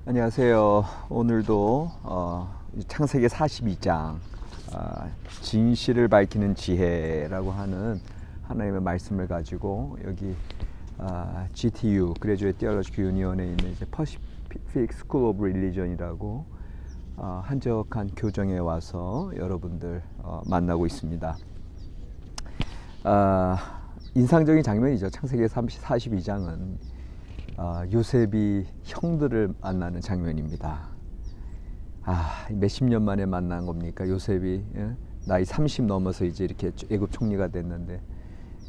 안녕하세요. 오늘도 창세기 42장 진실을 밝히는 지혜라고 하는 하나님의 말씀을 가지고 여기 GTU Graduate Theological Union에 있는 이제 Pacific School of Religion이라고 한적한 교정에 와서 여러분들 만나고 있습니다. 인상적인 장면이죠. 창세기 42장은 요셉이 형들을 만나는 장면입니다. 몇십 년 만에 만난 겁니까? 요셉이 나이 30 넘어서 이제 이렇게 애굽 총리가 됐는데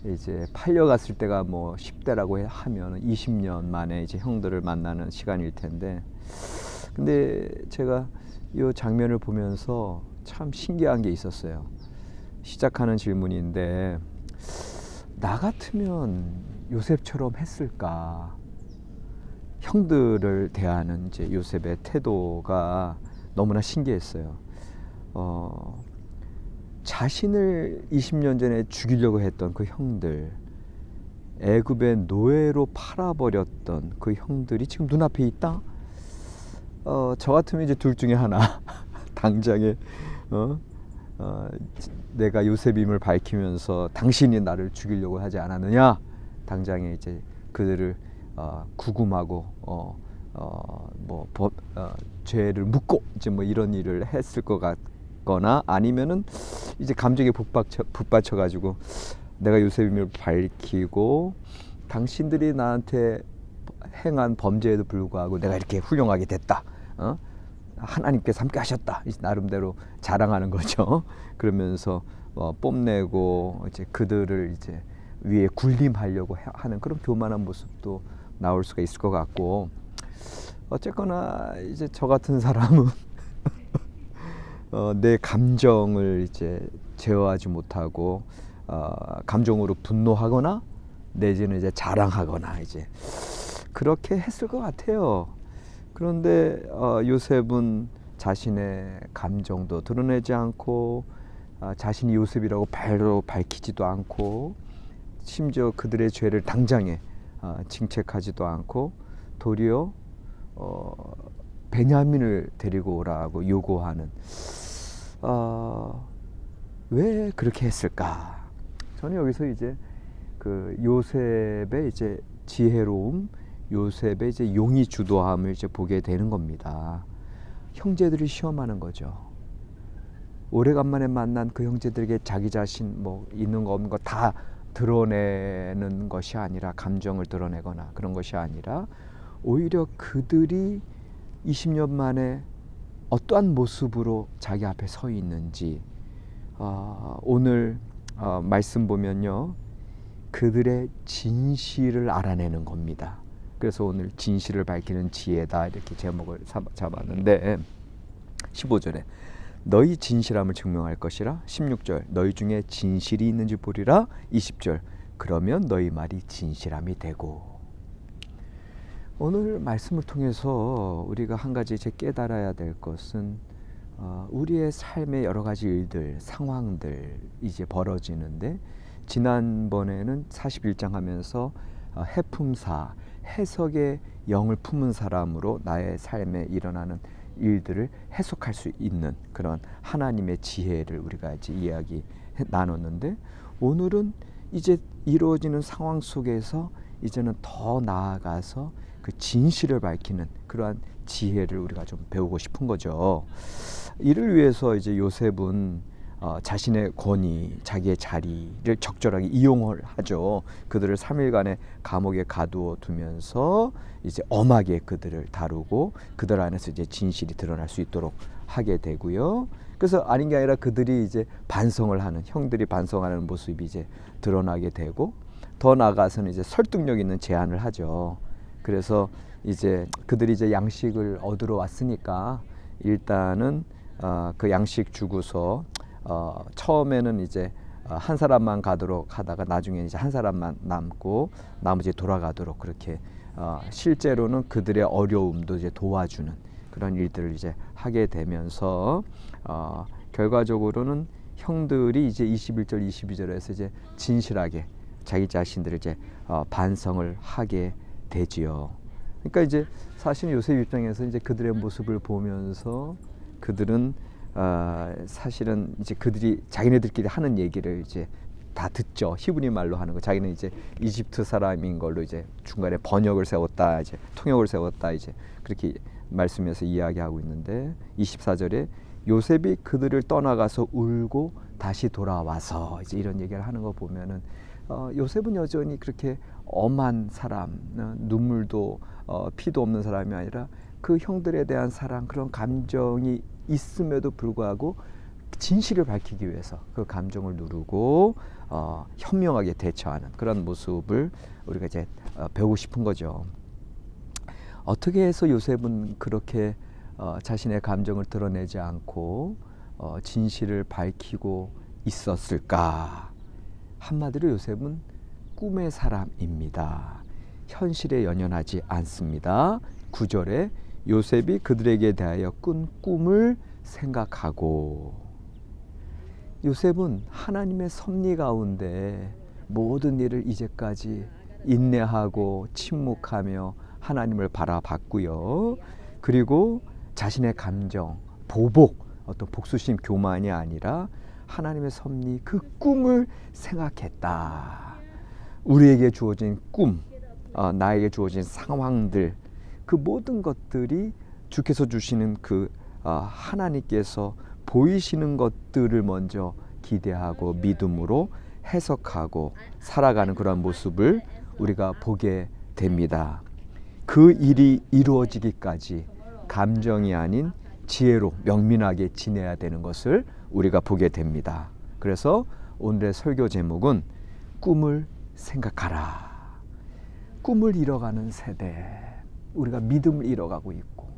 이제 팔려갔을 때가 뭐 10대라고 하면 20년 만에 이제 형들을 만나는 시간일 텐데, 근데 제가 이 장면을 보면서 참 신기한 게 있었어요. 시작하는 질문인데, 나 같으면 요셉처럼 했을까? 형들을 대하는 이제 요셉의 태도가 너무나 신기했어요. 자신을 20년 전에 죽이려고 했던 그 형들, 애굽의 노예로 팔아버렸던 그 형들이 지금 눈앞에 있다? 저 같으면 이제 둘 중에 하나 당장에 내가 요셉임을 밝히면서 당신이 나를 죽이려고 하지 않았느냐, 당장에 이제 그들을 구금하고 죄를 묻고 이제 뭐 이런 일을 했을 것 같거나, 아니면은 이제 감정에 북받쳐 가지고 내가 요셉임을 밝히고 당신들이 나한테 행한 범죄에도 불구하고 내가 이렇게 훌륭하게 됐다, 하나님께서 함께 하셨다, 나름대로 자랑하는 거죠. 그러면서 뽐내고 이제 그들을 이제 위에 군림하려고 하는 그런 교만한 모습도 나올 수가 있을 것 같고, 어쨌거나 이제 저 같은 사람은 내 감정을 이제 제어하지 못하고 감정으로 분노하거나 내지는 이제 자랑하거나 이제 그렇게 했을 것 같아요. 그런데 요셉은 자신의 감정도 드러내지 않고 자신이 요셉이라고 바로 밝히지도 않고, 심지어 그들의 죄를 당장에 징책하지도 않고 도리어 베냐민을 데리고 오라고 요구하는, 왜 그렇게 했을까? 저는 여기서 이제 그 요셉의 이제 지혜로움, 요셉의 이제 용의 주도함을 이제 보게 되는 겁니다. 형제들이 시험하는 거죠. 오래간만에 만난 그 형제들에게 자기 자신 뭐 있는 거 없는 거 다 드러내는 것이 아니라, 감정을 드러내거나 그런 것이 아니라, 오히려 그들이 20년 만에 어떠한 모습으로 자기 앞에 서 있는지 오늘 말씀 보면요, 그들의 진실을 알아내는 겁니다. 그래서 오늘 진실을 밝히는 지혜다 이렇게 제목을 잡았는데, 15절에 너희 진실함을 증명할 것이라, 16절 너희 중에 진실이 있는지 보리라, 20절 그러면 너희 말이 진실함이 되고. 오늘 말씀을 통해서 우리가 한 가지 이제 깨달아야 될 것은, 우리의 삶의 여러 가지 일들, 상황들 이제 벌어지는데, 지난번에는 41장 하면서 해품사, 해석의 영을 품은 사람으로 나의 삶에 일어나는 일들을 해석할 수 있는 그런 하나님의 지혜를 우리가 이제 이야기 나눴는데, 오늘은 이제 이루어지는 상황 속에서 이제는 더 나아가서 그 진실을 밝히는 그러한 지혜를 우리가 좀 배우고 싶은 거죠. 이를 위해서 이제 요셉은 자신의 권위, 자기의 자리를 적절하게 이용을 하죠. 그들을 3일간의 감옥에 가두어 두면서 이제 엄하게 그들을 다루고 그들 안에서 이제 진실이 드러날 수 있도록 하게 되고요. 그래서 아닌 게 아니라 그들이 이제 반성을 하는, 형들이 반성하는 모습이 이제 드러나게 되고, 더 나아가서는 이제 설득력 있는 제안을 하죠. 그래서 이제 그들이 이제 양식을 얻으러 왔으니까 일단은 그 양식 주고서 처음에는 이제 한 사람만 가도록 하다가 나중에 이제 한 사람만 남고 나머지 돌아가도록, 그렇게 실제로는 그들의 어려움도 이제 도와주는 그런 일들을 이제 하게 되면서 결과적으로는 형들이 이제 21절 22절에서 이제 진실하게 자기 자신들을 이제 반성을 하게 되지요. 그러니까 이제 사실 요셉 입장에서 이제 그들의 모습을 보면서 그들은 사실은 이제 그들이 자기네들끼리 하는 얘기를 이제 다 듣죠. 히브리 말로 하는 거. 자기는 이제 이집트 사람인 걸로 이제 중간에 번역을 세웠다, 이제 통역을 세웠다, 이제 그렇게 말씀에서 이야기하고 있는데 24절에 요셉이 그들을 떠나가서 울고 다시 돌아와서 이제 이런 얘기를 하는 거 보면은 요셉은 여전히 그렇게 엄한 사람, 눈물도 피도 없는 사람이 아니라 그 형들에 대한 사랑, 그런 감정이 있음에도 불구하고 진실을 밝히기 위해서 그 감정을 누르고 현명하게 대처하는 그런 모습을 우리가 이제 배우고 싶은 거죠. 어떻게 해서 요셉은 그렇게 자신의 감정을 드러내지 않고 진실을 밝히고 있었을까? 한마디로 요셉은 꿈의 사람입니다. 현실에 연연하지 않습니다. 9절에 요셉이 그들에게 대하여 꾼 꿈을 생각하고, 요셉은 하나님의 섭리 가운데 모든 일을 이제까지 인내하고 침묵하며 하나님을 바라봤고요. 그리고 자신의 감정, 보복, 어떤 복수심, 교만이 아니라 하나님의 섭리, 그 꿈을 생각했다. 우리에게 주어진 꿈, 나에게 주어진 상황들, 그 모든 것들이 주께서 주시는 그 하나님께서 보이시는 것들을 먼저 기대하고 믿음으로 해석하고 살아가는 그런 모습을 우리가 보게 됩니다. 그 일이 이루어지기까지 감정이 아닌 지혜로 명민하게 지내야 되는 것을 우리가 보게 됩니다. 그래서 오늘의 설교 제목은 꿈을 생각하라. 꿈을 잃어가는 세대, 우리가 믿음을 잃어가고 있고,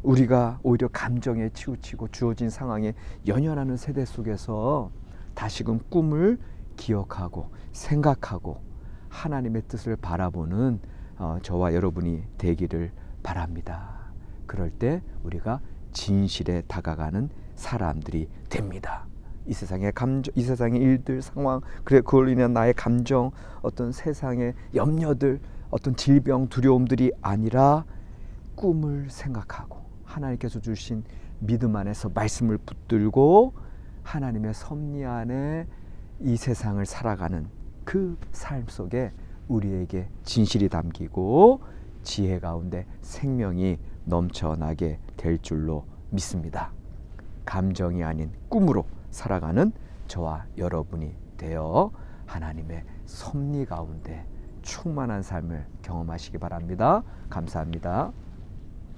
우리가 오히려 감정에 치우치고 주어진 상황에 연연하는 세대 속에서 다시금 꿈을 기억하고 생각하고 하나님의 뜻을 바라보는 저와 여러분이 되기를 바랍니다. 그럴 때 우리가 진실에 다가가는 사람들이 됩니다. 이 세상의 감정, 이 세상의 일들, 상황, 그래 그걸로 인한 나의 감정, 어떤 세상의 염려들, 어떤 질병, 두려움들이 아니라 꿈을 생각하고 하나님께서 주신 믿음 안에서 말씀을 붙들고 하나님의 섭리 안에 이 세상을 살아가는 그 삶 속에 우리에게 진실이 담기고 지혜 가운데 생명이 넘쳐나게 될 줄로 믿습니다. 감정이 아닌 꿈으로 살아가는 저와 여러분이 되어 하나님의 섭리 가운데 충만한 삶을 경험하시기 바랍니다. 감사합니다.